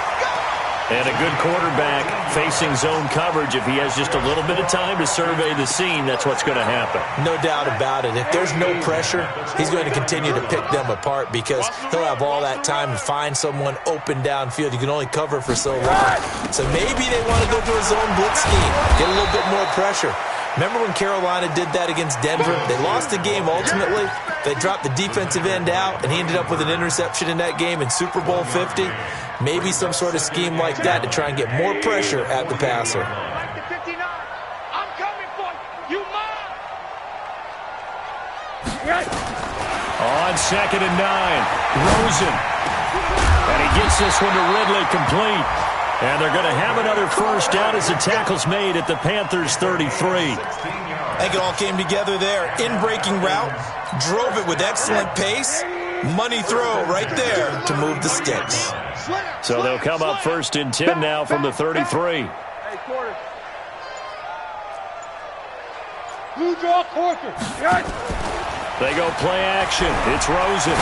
And a good quarterback facing zone coverage. If he has just a little bit of time to survey the scene, that's what's going to happen. No doubt about it. If there's no pressure, he's going to continue to pick them apart because he'll have all that time to find someone open downfield. You can only cover for so long. So maybe they want to go to a zone blitz scheme, get a little bit more pressure. Remember when Carolina did that against Denver? They lost the game ultimately. They dropped the defensive end out, and he ended up with an interception in that game in Super Bowl 50. Maybe some sort of scheme like that to try and get more pressure at the passer. I'm coming for you. You mine. On 2nd and 9, Rosen. And he gets this one to Ridley complete. And they're going to have another first down as the tackle's made at the Panthers' 33. I think it all came together there. In-breaking route, drove it with excellent pace. Money throw right there to move the sticks. So they'll come up 1st and 10 now from the 33. Blue draw quarter. They go play action. It's Rosen.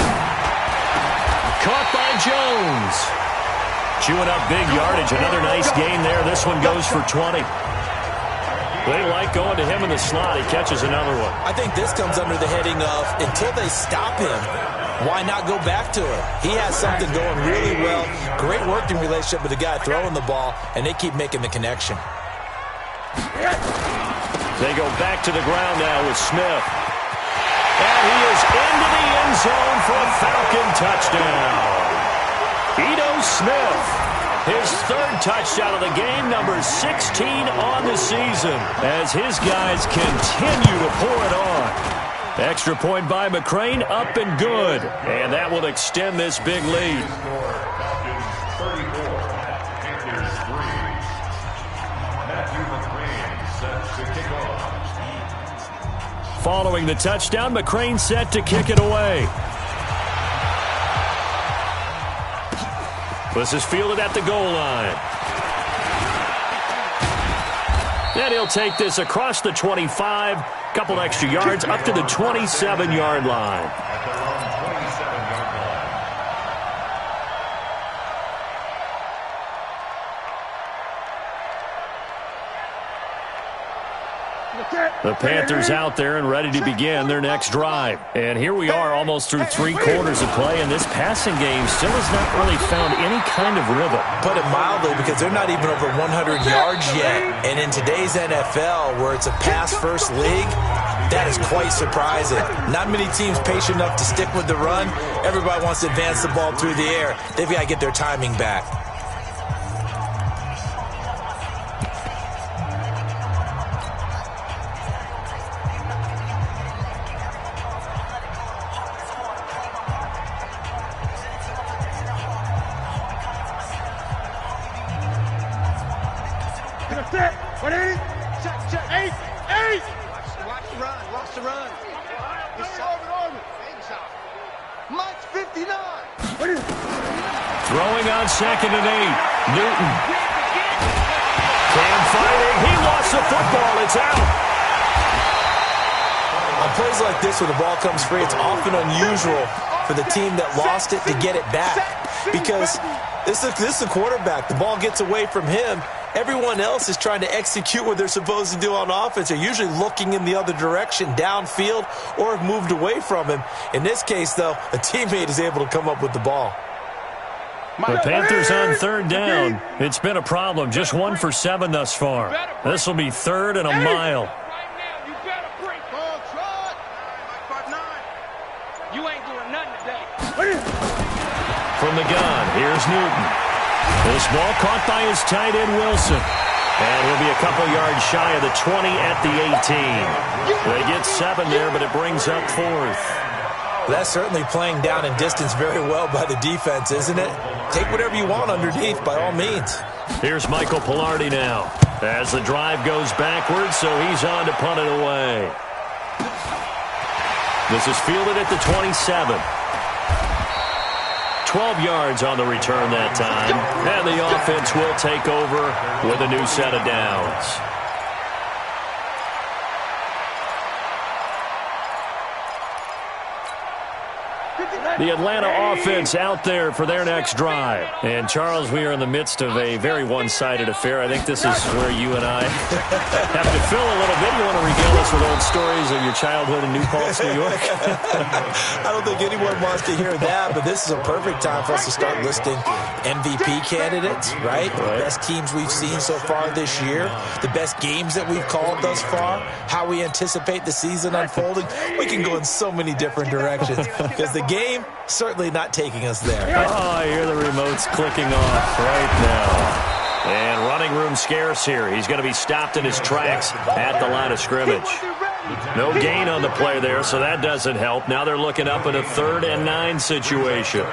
Caught by Jones. Chewing up big yardage. Another nice gain there. This one goes for 20. They like going to him in the slot. He catches another one. I think this comes under the heading of until they stop him, why not go back to it? He has something going really well. Great working relationship with the guy throwing the ball, and they keep making the connection. They go back to the ground now with Smith. And he is into the end zone for a Falcon touchdown. Ito Smith, his third touchdown of the game, number 16 on the season, as his guys continue to pour it on. Extra point by McCrane, up and good. And that will extend this big lead. Following the touchdown, McCrane set to kick it away. This is fielded at the goal line. And he'll take this across the 25, couple extra yards, up to the 27-yard line. The Panthers out there and ready to begin their next drive. And here we are almost through 3 quarters of play, and this passing game still has not really found any kind of rhythm. Put it mildly, because they're not even over 100 yards yet. And in today's NFL, where it's a pass-first league, that is quite surprising. Not many teams patient enough to stick with the run. Everybody wants to advance the ball through the air. They've got to get their timing back. Throwing on 2nd and 8. Newton. Cam fighting. He lost the football. It's out. On plays like this where the ball comes free, it's often unusual for the team that lost it to get it back. Because this is the quarterback. The ball gets away from him. Everyone else is trying to execute what they're supposed to do on offense. They're usually looking in the other direction, downfield, or have moved away from him. In this case, though, a teammate is able to come up with the ball. The Panthers on 3rd down. It's been a problem. Just 1 for 7 thus far. This will be 3rd and a mile. From the gun, here's Newton. This ball caught by his tight end, Wilson. And he'll be a couple yards shy of the 20 at the 18. They get 7 there, but it brings up 4th. That's certainly playing down in distance very well by the defense, isn't it? Take whatever you want underneath, by all means. Here's Michael Pilardi now, as the drive goes backwards, so he's on to punt it away. This is fielded at the 27. 12 yards on the return that time, and the offense will take over with a new set of downs. The Atlanta offense out there for their next drive. And, Charles, we are in the midst of a very one-sided affair. I think this is where you and I have to fill a little bit. You want to regale us with old stories of your childhood in New Paltz, New York? I don't think anyone wants to hear that, but this is a perfect time for us to start listing MVP candidates, right? The best teams we've seen so far this year, the best games that we've called thus far, how we anticipate the season unfolding. We can go in so many different directions because the game certainly not taking us there. Oh, I hear the remotes clicking off right now. And running room scarce here. He's going to be stopped in his tracks at the line of scrimmage. No gain on the play there, so that doesn't help. Now they're looking up at a 3rd and 9 situation.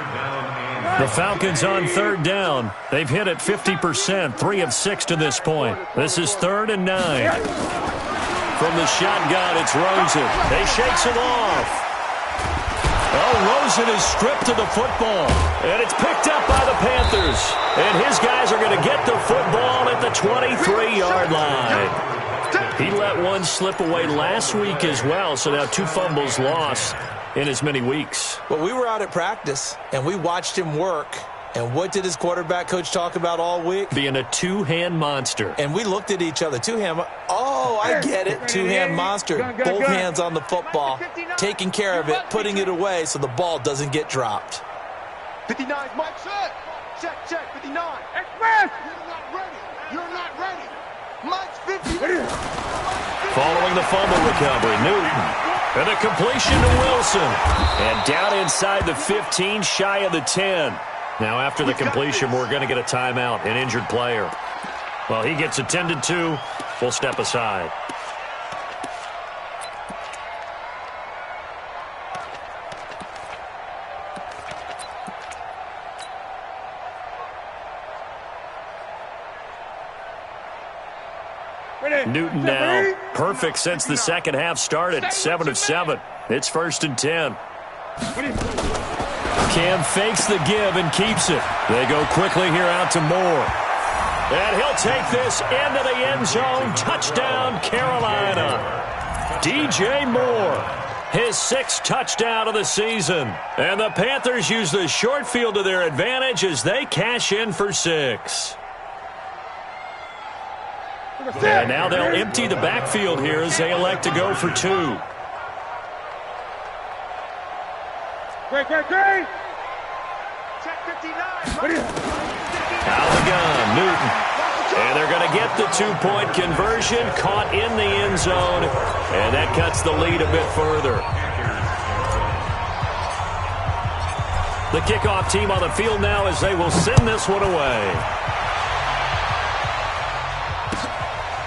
The Falcons on 3rd down. They've hit it 50%, 3 of 6 to this point. This is 3rd and 9. From the shotgun, it's Rosen. They shakes him off. Oh, Rosen is stripped to the football. And it's picked up by the Panthers. And his guys are going to get the football at the 23-yard line. He let one slip away last week as well, so now 2 fumbles lost in as many weeks. Well, we were out at practice, and we watched him work. And what did his quarterback coach talk about all week? Being a two-hand monster. And we looked at each other. Two-hand. Oh, I get it. Two-hand monster. Both hands on the football, taking care of it, putting it away so the ball doesn't get dropped. 59, Mike, set. Check, 59. Express! You're not ready. You're not ready. Mike's 50. Following the fumble recovery, Newton. And a completion to Wilson. And down inside the 15, shy of the 10. Now, after the completion, we're going to get a timeout, an injured player. Well, he gets attended to. We'll step aside. Newton now perfect since the second half started. 7 of 7. It's 1st and 10. Cam fakes the give and keeps it. They go quickly here out to Moore. And he'll take this into the end zone. Touchdown, Carolina. DJ Moore, his 6th touchdown of the season. And the Panthers use the short field to their advantage as they cash in for 6. And now they'll empty the backfield here as they elect to go for 2. Great. Out of the gun, Newton. And they're going to get the 2-point conversion, caught in the end zone, and that cuts the lead a bit further. The kickoff team on the field now as they will send this one away.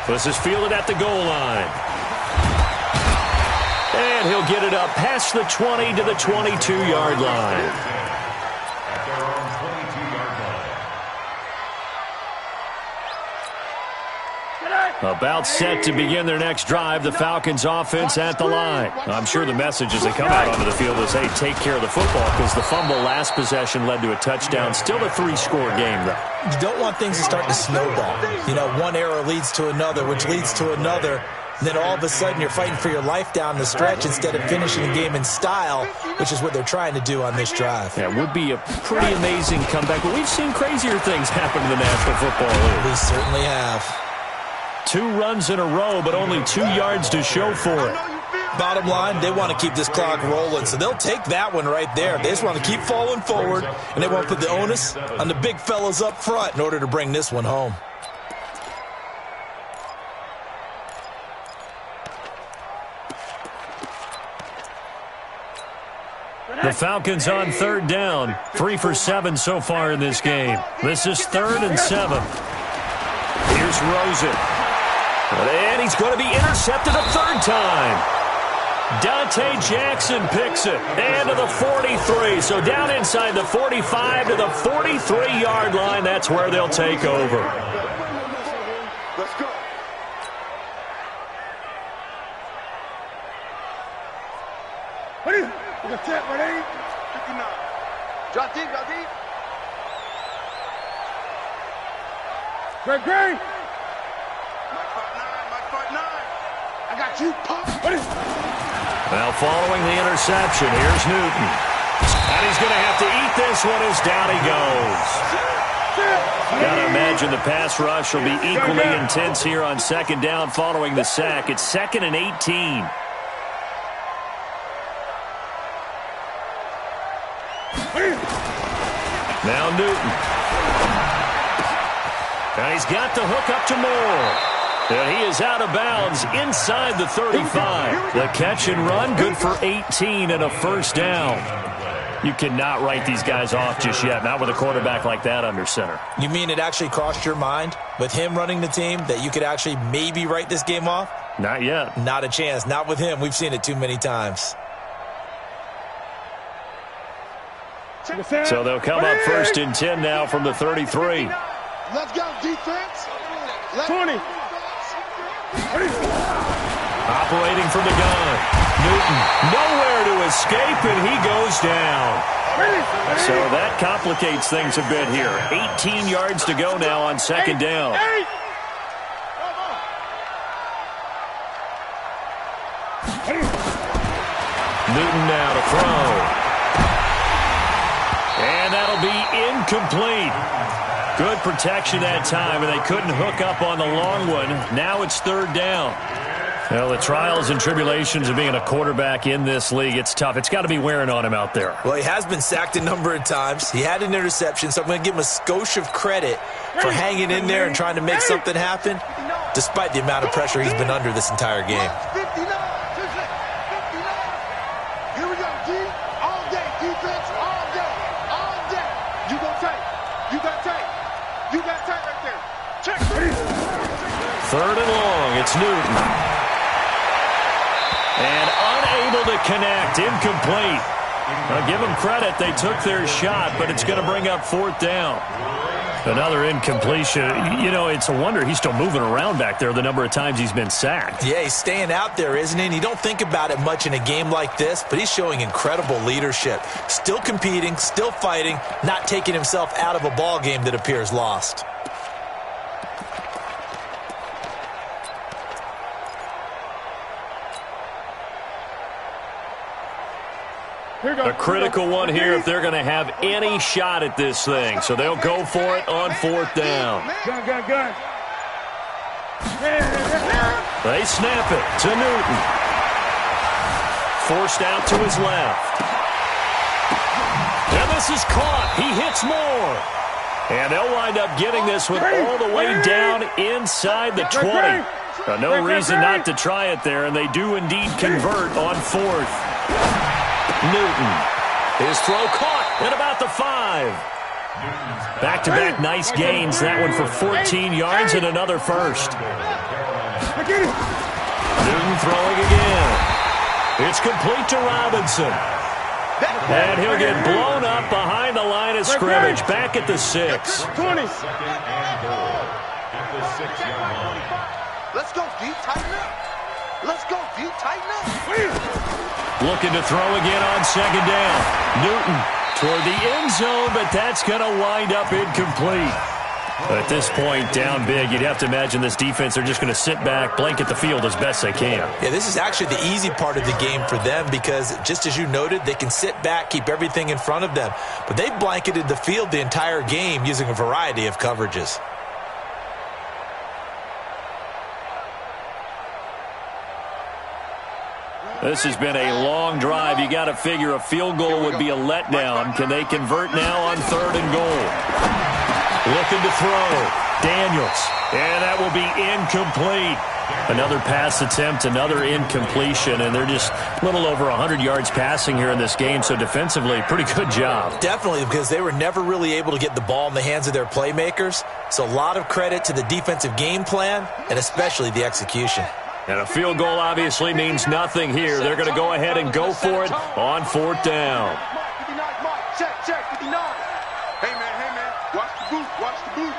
This is fielded at the goal line. And he'll get it up past the 20 to the 22-yard line. At their own 22-yard line. About set to begin their next drive, the Falcons offense at the line. I'm sure the message as they come out onto the field is, hey, take care of the football, because the fumble last possession led to a touchdown. Still a 3-score game, though. You don't want things to start to snowball. You know, one error leads to another, which leads to another. And then all of a sudden you're fighting for your life down the stretch instead of finishing the game in style, which is what they're trying to do on this drive. Yeah, it would be a pretty amazing comeback, but we've seen crazier things happen in the National Football League. We certainly have. 2 runs in a row, but only 2 yards to show for it. Bottom line, they want to keep this clock rolling, so they'll take that one right there. They just want to keep falling forward, and they want to put the onus on the big fellas up front in order to bring this one home. The Falcons on 3rd down. 3 for 7 so far in this game. This is 3rd and 7. Here's Rosen. And he's going to be intercepted a 3rd time. Dante Jackson picks it. And to the 43. So down inside the 45 to the 43-yard line. That's where they'll take over. Let's go. Ready? We're going to set, ready? 59. Drop deep. Great. Mike 5'9". I got you, pop. Ready? Well, following the interception, here's Newton. And he's going to have to eat this one as down he goes. Got to imagine the pass rush will be equally intense here on 2nd down following the sack. It's 2nd and 18. Now Newton. And he's got the hook up to Moore. And he is out of bounds inside the 35. The catch and run, good for 18 and a 1st down. You cannot write these guys off just yet, not with a quarterback like that under center. You mean it actually crossed your mind with him running the team that you could actually maybe write this game off? Not yet. Not a chance. Not with him. We've seen it too many times. So they'll come up 1st and 10 now from the 33. Let's go, defense. 20. Operating from the gun. Newton nowhere to escape, and he goes down. So that complicates things a bit here. 18 yards to go now on 2nd down. Newton now to throw. And that'll be incomplete. Good protection that time, and they couldn't hook up on the long one. Now it's third down. Well, the trials and tribulations of being a quarterback in this league, it's tough. It's got to be wearing on him out there. Well, he has been sacked a number of times. He had an interception, so I'm going to give him a skosh of credit for hanging in there and trying to make something happen, despite the amount of pressure he's been under this entire game. 59. Here we go, D. All day, defense, all day, all day. You got tight. You got tight. You got tight right there. Check. Third and long. It's Newton. And unable to connect. Incomplete. I'll give them credit. They took their shot, but it's going to bring up fourth down. Another incompletion. You know, it's a wonder he's still moving around back there the number of times he's been sacked. Yeah, he's staying out there, isn't he? And you don't think about it much in a game like this, but he's showing incredible leadership. Still competing, still fighting, not taking himself out of a ball game that appears lost. A critical one here if they're going to have any shot at this thing. So they'll go for it on fourth down. Gun. They snap it to Newton. Forced out to his left. And this is caught. He hits more. And they'll wind up getting this one all the way down inside the 20. No reason not to try it there, and they do indeed convert on fourth. Newton. His throw caught at about the 5. Back-to-back nice gains. That one for 14 yards and another first. Newton throwing again. It's complete to Robinson. And he'll get blown up behind the line of scrimmage. Back at the 6. 20. Let's go, D. Tighten up. Let's go, D. Tighten up. Looking to throw again on second down. Newton toward the end zone, but that's going to wind up incomplete. At this point, down big, you'd have to imagine this defense, they're just going to sit back, blanket the field as best they can. Yeah, this is actually the easy part of the game for them because, just as you noted, they can sit back, keep everything in front of them. But they've blanketed the field the entire game using a variety of coverages. This has been a long drive. You got to figure a field goal would be a letdown. Can they convert now on third and goal? Looking to throw. Daniels. And that will be incomplete. Another pass attempt, another incompletion, and they're just a little over 100 yards passing here in this game, so defensively, pretty good job. Definitely, because they were never really able to get the ball in the hands of their playmakers, so a lot of credit to the defensive game plan and especially the execution. And a field goal obviously means nothing here. They're going to go ahead and go for it on fourth down. Check, 59. Hey, man, watch the boot.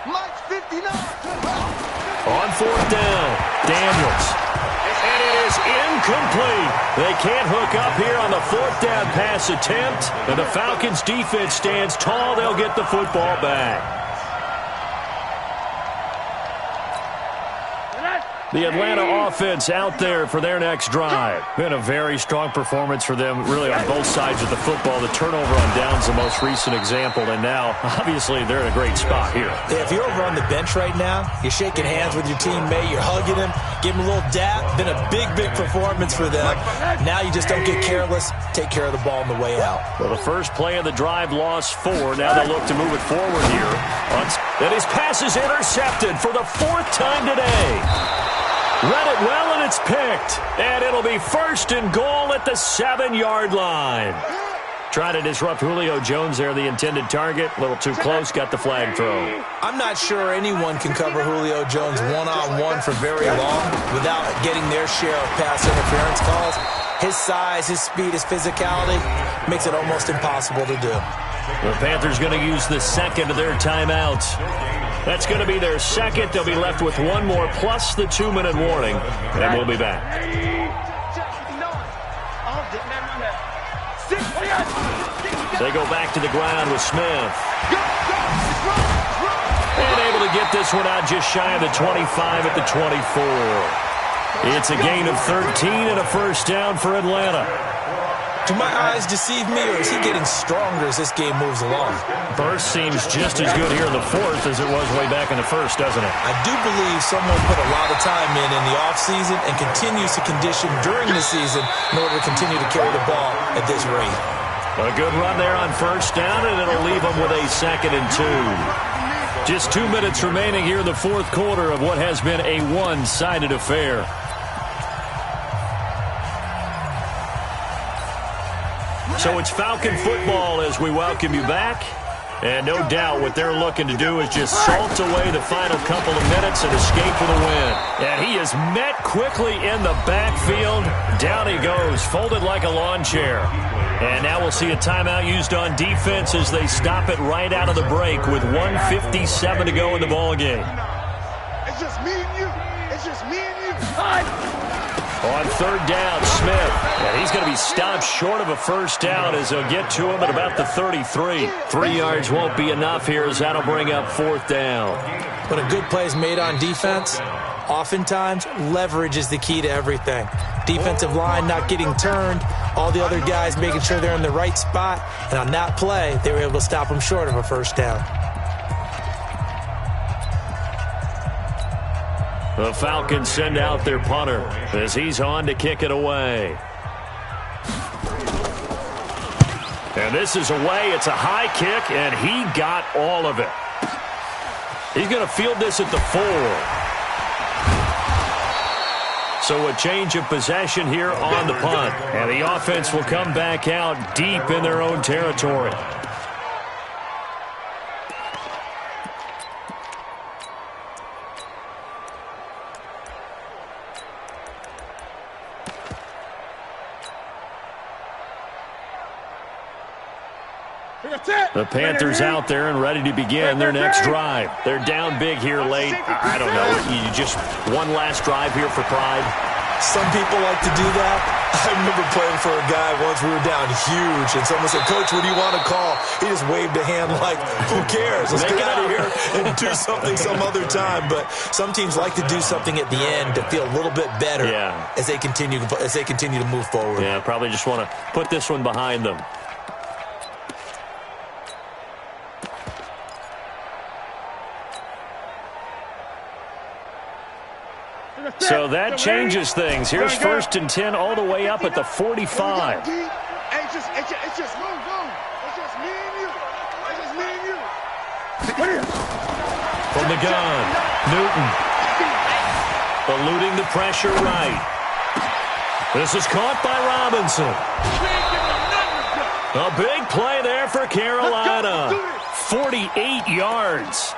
Mike's 59. On fourth down, Daniels. And it is incomplete. They can't hook up here on the fourth down pass attempt. And the Falcons defense stands tall. They'll get the football back. The Atlanta offense out there for their next drive. Been a very strong performance for them, really, on both sides of the football. The turnover on downs the most recent example, and now, obviously, they're in a great spot here. Yeah, if you're over on the bench right now, you're shaking hands with your teammate, you're hugging him, give him a little dap. Been a big performance for them. Now you just don't get careless. Take care of the ball on the way out. Well, the first play of the drive lost 4. Now they look to move it forward here. And his pass is intercepted for the 4th time today. Read it well, and it's picked. And it'll be first and goal at the 7-yard line. Trying to disrupt Julio Jones there, the intended target. A little too close, got the flag throw. I'm not sure anyone can cover Julio Jones one-on-one for very long without getting their share of pass interference calls. His size, his speed, his physicality makes it almost impossible to do. The Panthers going to use the second of their timeouts. That's going to be their second. They'll be left with one more plus the 2-minute warning, and we'll be back. They go back to the ground with Smith. And able to get this one out just shy of the 25 at the 24. It's a gain of 13 and a first down for Atlanta. Do my eyes deceive me, or is he getting stronger as this game moves along? Burst seems just as good here in the fourth as it was way back in the first, doesn't it? I do believe someone put a lot of time in the offseason and continues to condition during the season in order to continue to carry the ball at this rate. A good run there on first down, and it'll leave them with a 2nd and 2. Just 2 minutes remaining here in the fourth quarter of what has been a one-sided affair. So it's Falcon football as we welcome you back. And no doubt what they're looking to do is just salt away the final couple of minutes and escape for the win. And he is met quickly in the backfield. Down he goes, folded like a lawn chair. And now we'll see a timeout used on defense as they stop it right out of the break with 1:57 to go in the ballgame. It's just me and you. It's just me and you. On third down, Smith. And he's going to be stopped short of a first down as they'll get to him at about the 33. 3 yards won't be enough here as that'll bring up fourth down. When a good play is made on defense, oftentimes leverage is the key to everything. Defensive line not getting turned, all the other guys making sure they're in the right spot. And on that play, they were able to stop him short of a first down. The Falcons send out their punter as he's on to kick it away. And this is away. It's a high kick, and he got all of it. He's going to field this at the 4. So a change of possession here on the punt. And the offense will come back out deep in their own territory. The Panthers out there and ready to begin their next drive. They're down big here late. I don't know. You just one last drive here for pride. Some people like to do that. I remember playing for a guy once. We were down huge, and someone said, "Coach, what do you want to call?" He just waved a hand like, "Who cares? Let's get out of here and do something some other time." But some teams like to do something at the end to feel a little bit better as they continue to move forward. Yeah, probably just want to put this one behind them. So that changes things. Here's 1st and 10 all the way up at the 45. It's just move. It's just me and you. It's just me and you. From the gun, Newton. Eluding the pressure right. This is caught by Robinson. A big play there for Carolina. 48 yards.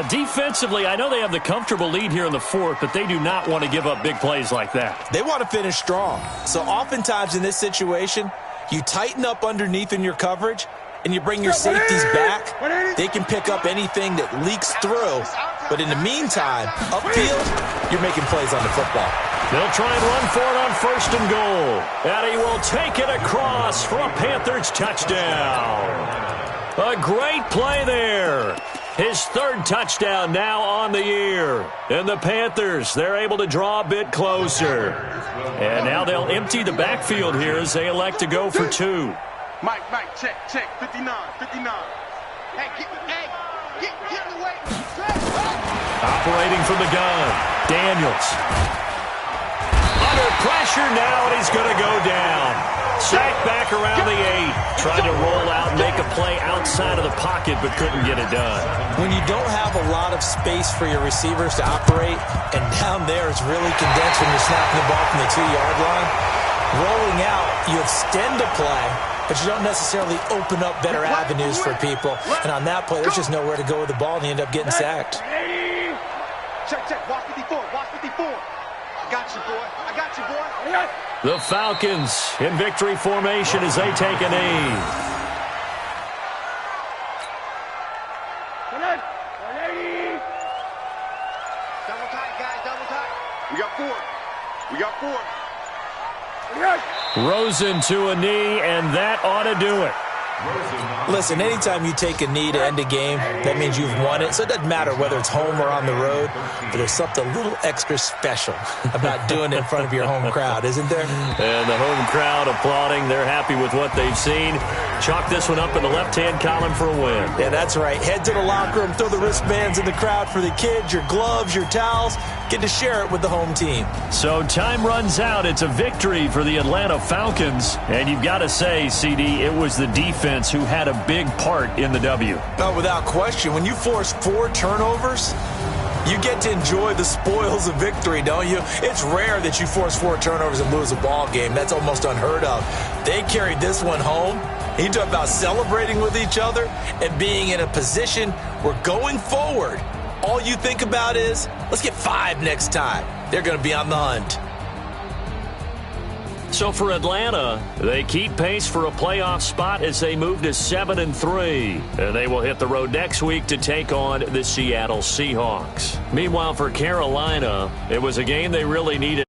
Defensively, I know they have the comfortable lead here in the fourth, but they do not want to give up big plays like that. They want to finish strong. So oftentimes in this situation, you tighten up underneath in your coverage, and you bring your safeties back. They can pick up anything that leaks through. But in the meantime, upfield, you're making plays on the football. They'll try and run for it on 1st and goal. And he will take it across for a Panthers touchdown. A great play there. His 3rd touchdown now on the year. And the Panthers, they're able to draw a bit closer. And now they'll empty the backfield here as they elect to go for 2. Mike, check, 59. Hey, get in the way. Operating from the gun, Daniels. Under pressure now, and he's going to go down. Sacked back around the 8. Tried to roll out and make a play outside of the pocket, but couldn't get it done. When you don't have a lot of space for your receivers to operate, and down there it's really condensed when you're snapping the ball from the 2-yard line, rolling out, you extend the play, but you don't necessarily open up better avenues for people. And on that play, there's just nowhere to go with the ball, and you end up getting sacked. Check. Watch 54. I got you, boy. The Falcons in victory formation as they take a knee. Double tight, guys, double tight. We got four. Rosen to a knee, and that ought to do it. Listen, anytime you take a knee to end a game, that means you've won it. So it doesn't matter whether it's home or on the road, but there's something a little extra special about doing it in front of your home crowd, isn't there? And the home crowd applauding. They're happy with what they've seen. Chalk this one up in the left-hand column for a win. Yeah, that's right. Head to the locker room, throw the wristbands in the crowd for the kids, your gloves, your towels. Get to share it with the home team. So time runs out. It's a victory for the Atlanta Falcons. And you've got to say, CD, it was the defense who had a big part in the W. No, without question. When you force 4 turnovers, you get to enjoy the spoils of victory, don't you? It's rare that you force 4 turnovers and lose a ball game. That's almost unheard of. They carried this one home. You talk about celebrating with each other and being in a position where going forward, all you think about is, let's get 5 next time. They're going to be on the hunt. So for Atlanta, they keep pace for a playoff spot as they move to 7-3. And they will hit the road next week to take on the Seattle Seahawks. Meanwhile, for Carolina, it was a game they really needed.